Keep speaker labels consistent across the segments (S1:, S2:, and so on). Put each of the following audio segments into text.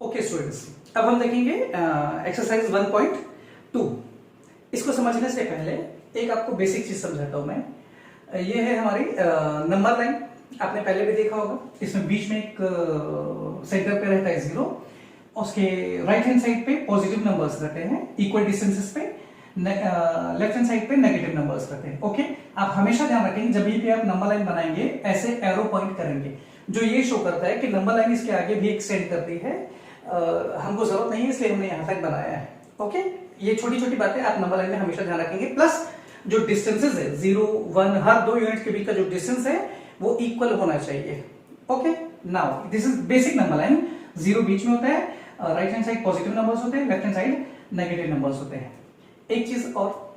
S1: Okay students, अब हम देखेंगे एक्सरसाइज 1.2। इसको समझने से पहले एक आपको बेसिक चीज समझाता हूं मैं। ये है हमारी नंबर लाइन। आपने पहले भी देखा होगा, इसमें बीच में एक सेंटर पे रहता है 0, उसके राइट हैंड साइड पे पॉजिटिव नंबर्स रहते हैं, इक्वल डिस्टेंसेस पे लेफ्ट हैंड साइड पे नेगेटिव नंबर्स रहते हैं। ओके, आप हमेशा ध्यान रखेंगे जब भी आप नंबर लाइन बनाएंगे ऐसे एरो पॉइंट करेंगे जो ये शो करता है कि नंबर लाइन इसके आगे भी एक्सटेंड करती है। हमको जरूरत नहीं है इसलिए हमने यहां तक बनाया है। ओके, ये छोटी छोटी बातें आप नंबर लाइन में हमेशा ध्यान रखेंगे। प्लस जो डिस्टेंसेस है 0, 1, हर 2 यूनिट के बीच का जो डिस्टेंस है वो इक्वल होना चाहिए। Okay, now this is basic number line. 0 बीच में होता है, right hand side positive numbers होते हैं, left hand side negative numbers होते हैं। एक चीज और,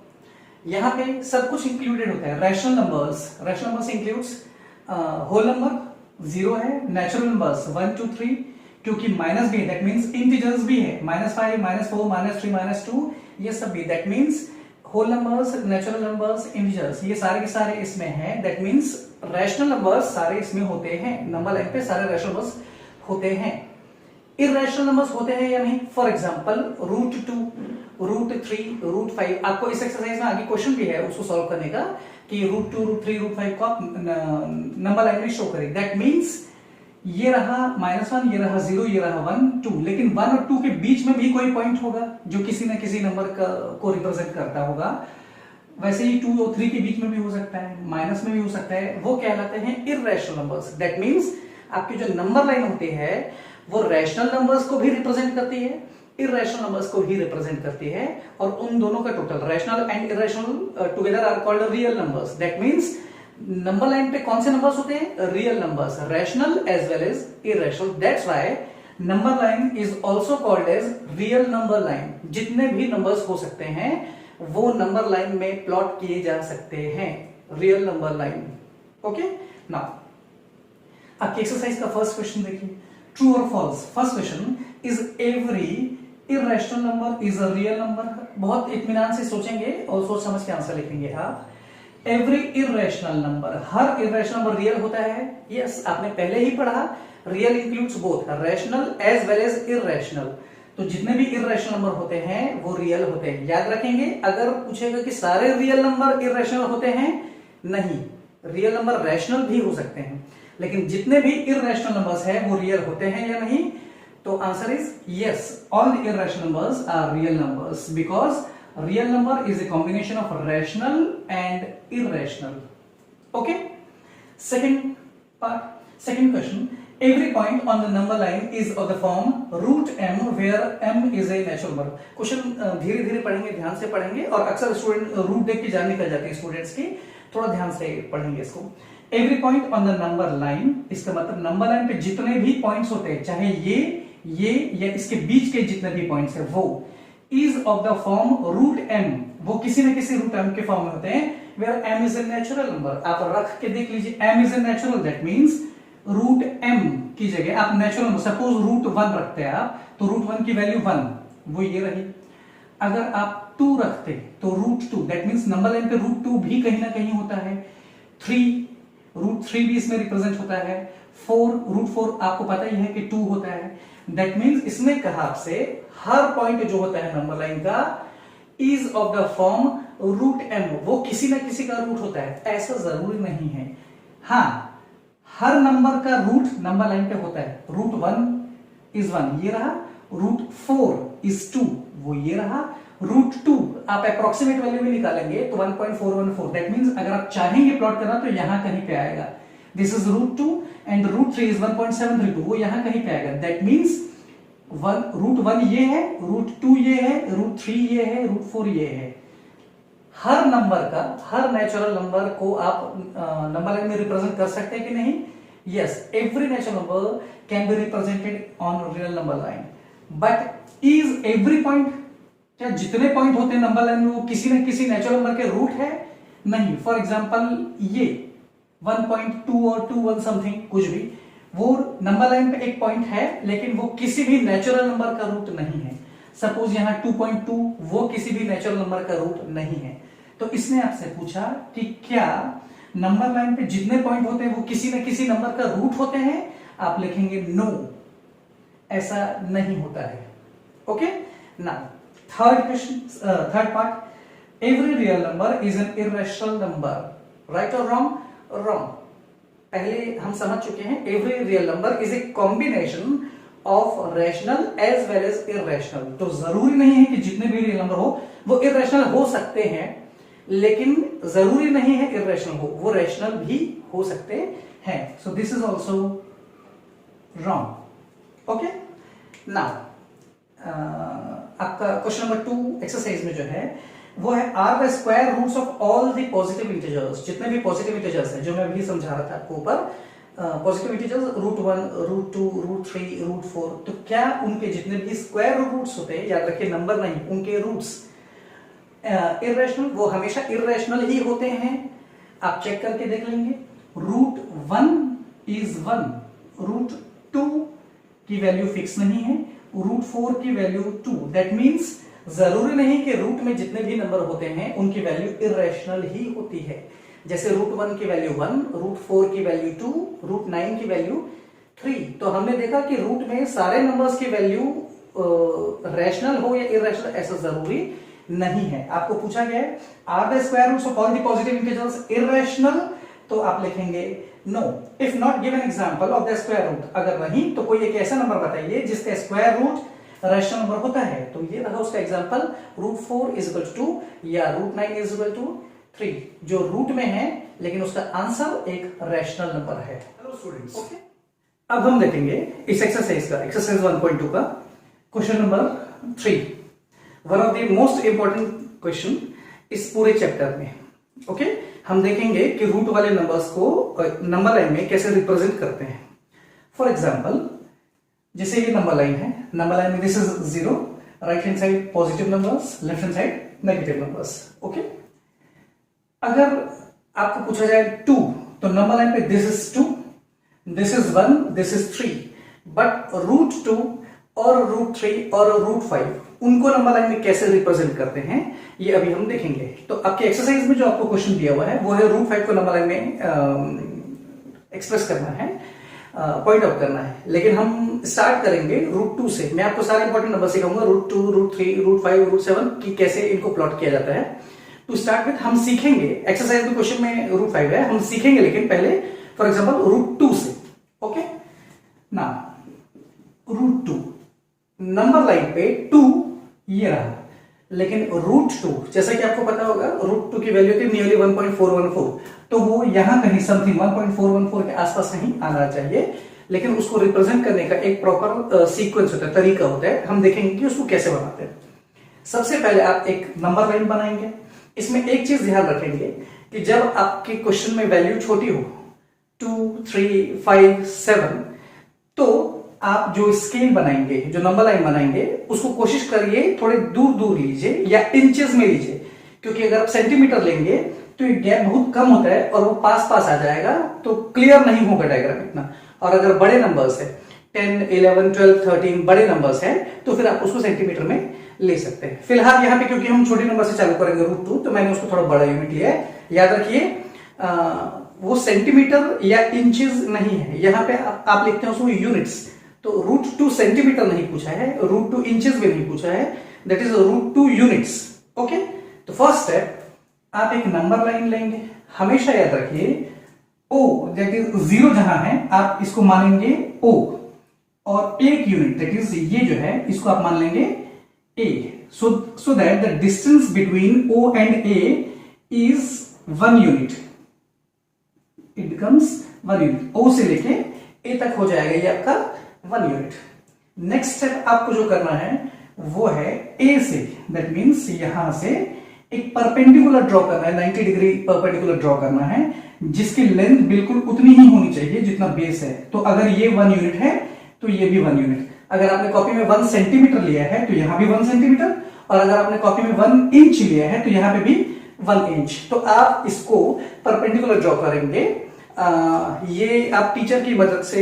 S1: यहां पे सब कुछ इंक्लूडेड होता है। Rational numbers includes whole number 0 है, नेचुरल नंबर्स 1, 2, 3, क्योंकि माइनस भी है दैट मींस इंटीजर्स भी है, -5, -4, -3, -2, ये सब भी। That means whole numbers, natural numbers, integers ये सारे के सारे इसमें हैं। दैट मींस रैशनल नंबर्स सारे इसमें होते हैं। नंबर लाइन पे सारे रैशनल नंबर्स होते हैं। इररेशनल नंबर्स होते हैं या नहीं? For example √2, √3, √5। आपको इस एक्सरसाइज में आगे क्वेश्चन भी है उसको सॉल्व करने का कि √2, √3, √5 को आप नंबर लाइन में शो करें। दैट मींस ये रहा -1, ये रहा 0, ये रहा 1, 2, लेकिन 1 और 2 के बीच में भी कोई पॉइंट होगा जो किसी ना किसी नंबर को रिप्रेजेंट करता होगा। वैसे ही 2 और 3 के बीच में भी हो सकता है, माइनस में भी हो सकता है। वो कहलाते हैं इररेशनल नंबर्स। दैट मींस आपकी जो नंबर लाइन होती है वो रैशनल नंबर्स को भी रिप्रेजेंट करती है, इररेशनल नंबर्स को भी रिप्रेजेंट करती है, और उन दोनों का total rational and irrational together are called real numbers. That means number line पे कौन से नंबर्स होते हैं? Real numbers, rational as well as irrational. That's why number line is also called as real number line. जितने भी numbers हो सकते हैं वो नंबर लाइन में प्लॉट किए जा सकते हैं, real number line. Okay, now आपकी एक्सरसाइज का फर्स्ट क्वेश्चन देखिए, ट्रू और false. First question, is every irrational number is a real number? बहुत इत्मीनान से सोचेंगे और सोच समझ के आंसर लिखेंगे आप। एवरी इररेशनल नंबर, हर इररेशनल नंबर रियल होता है? यस, आपने पहले ही पढ़ा, real includes both rational as well as irrational. तो जितने भी इररेशनल नंबर होते हैं वो रियल होते हैं। याद रखेंगे, अगर पूछेगा कि सारे रियल नंबर इररेशनल होते हैं, नहीं, रियल नंबर रैशनल भी हो सकते हैं, लेकिन जितने भी इररेशनल नंबर्स हैं वो रियल होते हैं या नहीं? तो answer is yes, all the irrational numbers are real numbers because real number is a combination of rational and irrational. Okay, second part, second question, every point on the number line is of the form √m where m is a natural number. Question धीरे धीरे पढ़ेंगे, ध्यान से पढ़ेंगे, और अक्सर student root देख के जान निकल जाते हैं स्टूडेंट्स की, थोड़ा ध्यान से पढ़ेंगे इसको। Every point on the number line, इसका मतलब नंबर लाइन पे जितने भी पॉइंट्स होते हैं, चाहे ये या इसके बीच के जितने भी पॉइंट्स है, वो is of the form √m, वो किसी न किसी √m के फॉर्म में होते हैं, where m is a natural number। आप रख के देख लीजिए, m is a natural, that means √m की जगह आप नेचुरल नंबर, सपोज √1 रखते हैं आप, तो √1 की वैल्यू 1, वो ये रही। अगर आप 2 रखते तो √2, that means नंबर लाइन पे √2 भी कहीं ना कहीं होता है। 3 भी इसमें रिप्रेजेंट होता है। 4 आपको पता ही है कि 2 होता है। दैट मीन्स इसने कहा आपसे हर पॉइंट जो होता है नंबर लाइन का is of the form √m, वो किसी ना किसी का रूट होता है। ऐसा जरूरी नहीं है, हाँ, हर नंबर का रूट नंबर लाइन पे होता है। √1 इज 1, ये रहा। √4 इज 2, वो ये रहा। √2 आप अप्रोक्सीमेट वैल्यू में निकालेंगे तो 1.414। दैट मीन्स अगर आप चाहेंगे प्लॉट करना तो यहां कहीं पे आएगा। दिस इज √2 एंड √3 इज 1.732, वो यहां कहीं पे आएगा। दैट मीन्स √1 ये है, √2 ये है, √3 ये है, √4 ये है। हर नंबर का, हर नेचुरल नंबर को आप नंबर लाइन में रिप्रेजेंट कर सकते हैं कि नहीं? Yes, every natural number can be represented on real number line. But is every point, क्या जितने पॉइंट होते हैं नंबर लाइन में वो किसी न किसी नेचुरल नंबर के रूट है? नहीं। फॉर एग्जांपल ये 1.2 और 2 समथिंग कुछ भी, वो नंबर लाइन पे एक पॉइंट है, लेकिन वो किसी भी नेचुरल नंबर का रूट नहीं है। सपोज यहां 2.2, वो किसी भी नेचुरल नंबर का रूट नहीं है। तो इसने आपसे पूछा कि क्या नंबर लाइन पे जितने पॉइंट होते हैं वो किसी न किसी नंबर का रूट होते हैं? आप लिखेंगे नो, ऐसा नहीं होता है। Okay, now third question, third part, every real number is an irrational number, right और रॉन्ग? रॉन्ग। पहले हम समझ चुके हैं every real number is a combination of rational as well as irrational. तो जरूरी नहीं है कि जितने भी रियल नंबर हो वो इर्रेशनल हो सकते हैं, लेकिन जरूरी नहीं है इर्रेशनल हो, वो रैशनल भी हो सकते हैं। So this is also wrong. Okay, now आपका क्वेश्चन नंबर 2 एक्सरसाइज में जो है वो है are the square roots of all the positive integers. जितने भी पॉजिटिव इंटीजर्स हैं जो मैं अभी समझा रहा था आपको ऊपर, पॉजिटिव इंटीजर्स √1, √2, √3, √4, तो क्या उनके जितने भी स्क्वायर रूट्स होते हैं, याद रखिए नंबर नहीं, उनके रूट्स इर्रेशनल, वो हमेशा इर्रेशनल ही होते हैं। आप चेक करके देख लेंगे, √1 इज 1, √2 की वैल्यू फिक्स नहीं है, √4 की वैल्यू 2। दैट मीन्स जरूरी नहीं कि रूट में जितने भी नंबर होते हैं उनकी वैल्यू इर्रेशनल ही होती है। जैसे √1 की वैल्यू 1, √4 की वैल्यू 2, √9 की वैल्यू 3। तो हमने देखा कि रूट में सारे नंबर्स की वैल्यू रैशनल हो या इर्रेशनल, ऐसा जरूरी नहीं है। आपको पूछा गया है are the square roots of all the positive integers irrational, तो आप लिखेंगे no. If not given example of the square root, अगर नहीं तो कोई एक ऐसा नंबर बताइए जिसका स्क्वायर रूट रैशनल नंबर होता है। तो ये रहा उसका एग्जांपल, √4 इज इक्वल टू 2 या √9 इज इक्वल टू 3, जो रूट में है लेकिन उसका आंसर एक रैशनल नंबर है। हेलो स्टूडेंट्स, ओके, अब हम देखेंगे इस एक्सरसाइज का, एक्सरसाइज 1.2 का question number 3, one of the most important question इस पूरे चैप्टर में। ओके, हम देखेंगे कि रूट वाले नंबर्स को नंबर लाइन में कैसे रिप्रेजेंट करते हैं। फॉर एग्जाम्पल, जैसे ये नंबर लाइन है, नंबर लाइन में this is 0, right hand side positive numbers, left hand side negative numbers. Okay, अगर आपको पूछा जाए 2, तो नंबर लाइन पे this is 2, this is 1, this is 3, but √2 और √3 और √5 उनको नंबर लाइन में कैसे रिप्रेजेंट करते हैं ये अभी हम देखेंगे। तो आपके एक्सरसाइज में जो आपको क्वेश्चन दिया हुआ है वो है √5 को नंबर लाइन में एक्सप्रेस करना है, पॉइंट आउट करना है। लेकिन हम स्टार्ट करेंगे √2 से। मैं आपको सारे इंपॉर्टेंट नंबर सिखाऊंगा, √2, √3, √5, √7 की कैसे इनको प्लॉट किया जाता है। टू स्टार्ट विथ हम सीखेंगे, एक्सरसाइज में क्वेश्चन में √5 है, हम सीखेंगे लेकिन पहले फॉर एग्जांपल √2 से। ओके, ना √2 नंबर लाइन पे 2 ये रहा, लेकिन √2 जैसा कि आपको पता होगा √2 की वैल्यू थी नियरली 1.414, तो वो यहां कहीं समथिंग 1.414 के आसपास कहीं आना चाहिए। लेकिन उसको रिप्रेजेंट करने का एक प्रॉपर सीक्वेंस होता है, तरीका होता है। हम देखेंगे कि उसको कैसे बनाते हैं। सबसे पहले आप एक नंबर लाइन बनाएंगे। इसमें एक चीज ध्यान रखेंगे कि जब आपके क्वेश्चन में वैल्यू छोटी हो 2, 3, 5, 7, तो आप जो स्केल बनाएंगे, जो नंबर लाइन बनाएंगे, उसको कोशिश करिए थोड़े दूर दूर लीजिए या इंचेस में लीजिए, क्योंकि अगर आप सेंटीमीटर लेंगे तो ये गैप बहुत कम होता है और वो पास पास आ जाएगा तो क्लियर नहीं होगा डायग्राम इतना। और अगर बड़े नंबर्स है 10, 11, 12, 13 बड़े नंबर्स है तो फिर आप उसको सेंटीमीटर में ले सकते हैं। फिलहाल यहाँ पे क्योंकि हम छोटे नंबर से चालू करेंगे √2, तो मैंने उसको थोड़ा बड़ा यूनिट लिया है। याद रखिए वो सेंटीमीटर या इंचेस नहीं है, यहाँ पे आप लिखते हैं उसको यूनिट्स। तो √2 सेंटीमीटर नहीं पूछा है, √2 इंचेस भी नहीं पूछा है, दैट इज √2 यूनिट्स। ओके, तो फर्स्ट स्टेप आप एक नंबर लाइन लेंगे। हमेशा याद रखिए O दैट इज 0 जहां है आप इसको मानेंगे O, और एक यूनिट दैट इज ये जो है इसको आप मान लेंगे A, so that the distance between O and A is 1 unit. It becomes 1 unit. O से लेके A तक हो जाएगा ये आपका 1 यूनिट। नेक्स्ट स्टेप आपको जो करना है वो है A से, दैट मीन्स यहां से एक परपेंडिकुलर ड्रॉ करना है, 90 डिग्री परपेंडिकुलर ड्रॉ करना है, जिसकी लेंथ बिल्कुल उतनी ही होनी चाहिए जितना बेस है। तो अगर ये 1 यूनिट है तो ये भी 1 यूनिट। अगर आपने कॉपी में 1 सेंटीमीटर लिया है तो यहां भी 1 सेंटीमीटर, और अगर आपने कॉपी में 1 इंच लिया है तो यहां पे भी 1 इंच। तो आप इसको परपेंडिकुलर ड्रॉ करेंगे। ये आप टीचर की मदद से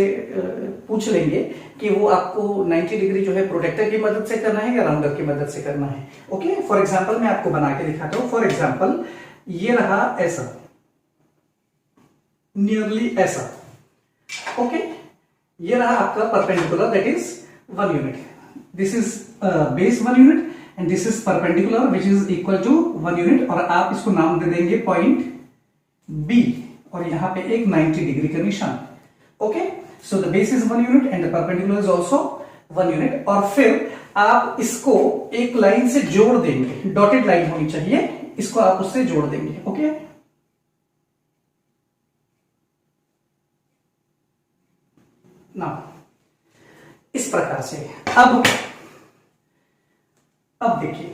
S1: पूछ लेंगे कि वो आपको 90 डिग्री जो है प्रोटेक्टर की मदद से करना है या राउंडर की मदद से करना है। ओके, फॉर एग्जांपल मैं आपको बना के दिखाता हूं। फॉर एग्जांपल ये रहा ऐसा, नियरली ऐसा। ओके, ये रहा आपका perpendicular that is 1 unit, this is base 1 unit and this is perpendicular which is equal to 1 unit, और आप इसको नाम दे देंगे पॉइंट बी, और यहां पे एक 90 डिग्री का निशान। Okay, so the base is 1 unit and the perpendicular is also 1 unit, और फिर आप इसको एक लाइन से जोड़ देंगे, डॉटेड लाइन होनी चाहिए, इसको आप उससे जोड़ देंगे। ओके, ना इस प्रकार से। अब देखिए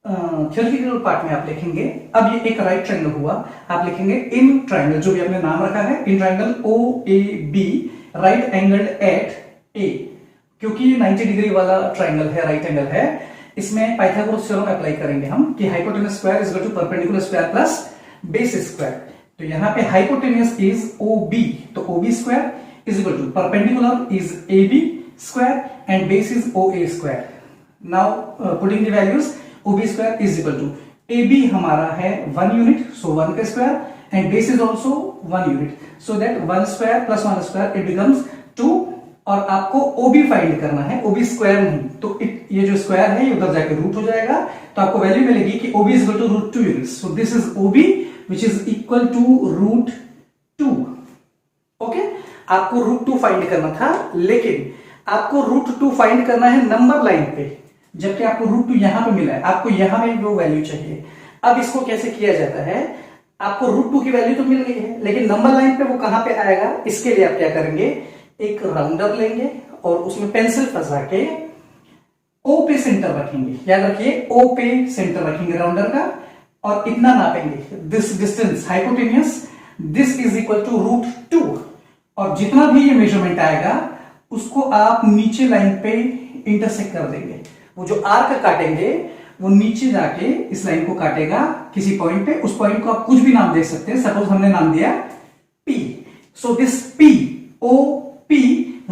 S1: थ्योरेटिकल पार्ट में आप लिखेंगे, अब ये एक राइट ट्रायंगल हुआ, आप लिखेंगे इन ट्रायंगल, जो भी आपने नाम रखा है in triangle O A B right angle at A, क्योंकि ये 90 डिग्री वाला ट्रायंगल है, राइट एंगल है, इसमें पाइथागोरस थ्योरम अप्लाई करेंगे हम कि hypotenuse square is equal to perpendicular square plus base square. तो यहां पे हाइपोटेनस इज ओ बी, तो O B square is equal to perpendicular is A B square and base is O A square. Now putting the values, O B square is equal to A B हमारा है 1 unit, so 1 का square, and base is also 1 unit, so that 1 square plus 1 square it becomes 2, और आपको ओबी find करना है, ओबी square नहीं, तो ये जो स्क्वायर है ये उधर जाके रूट हो जाएगा, तो आपको वैल्यू मिलेगी कि OB is equal to root 2 units, so this is OB which is equal to root 2। Okay, आपको रूट 2 फाइंड करना था, लेकिन आपको रूट 2 फाइंड करना है नंबर लाइन पे, जबकि आपको रूट 2 यहां पे मिला है, आपको यहां में वो वैल्यू चाहिए। अब इसको कैसे किया जाता है, आपको रूट 2 की वैल्यू तो मिल गई है, लेकिन नंबर लाइन पे वो कहां पे आएगा, इसके लिए आप क्या करेंगे, एक राउंडर लेंगे और उसमें पेंसिल फंसा के ओ पे सेंटर रखेंगे, याद रखिए ओ पे सेंटर रखेंगे राउंडर का, और इतना नापेंगे, this distance hypotenuse, this is equal to root 2, और जितना भी ये मेजरमेंट आएगा उसको आप नीचे लाइन पे इंटरसेक्ट कर देंगे, वो जो आर्क काटेंगे वो नीचे जाके इस लाइन को काटेगा किसी पॉइंट पे, उस पॉइंट को आप कुछ भी नाम दे सकते हैं, सपोज हमने नाम दिया P, so this P O P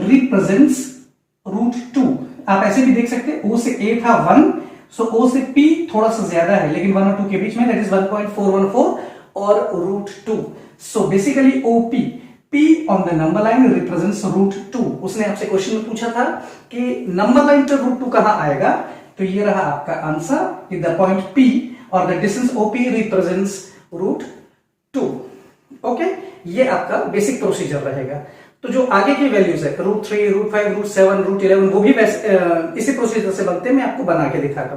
S1: represents root 2। आप ऐसे भी देख सकते हैं, O से A था 1, सो O से P थोड़ा सा ज्यादा है, लेकिन 1 और 2 के बीच में, दैट इज 1.414 और root 2, so basically OP P on the number line represents root 2। उसने आपसे क्वेश्चन में पूछा था कि नंबर लाइन पे रूट 2 कहां आएगा, तो ये रहा आपका आंसर, द पॉइंट P और the distance OP represents root 2। Okay, ये आपका बेसिक प्रोसीजर रहेगा। तो जो आगे की वैल्यूज है रूट 3, रूट 5, रूट 7, रूट 11, वो भी इसी प्रोसीजर से बनते हैं, मैं आपको बना के दिखाता हूं।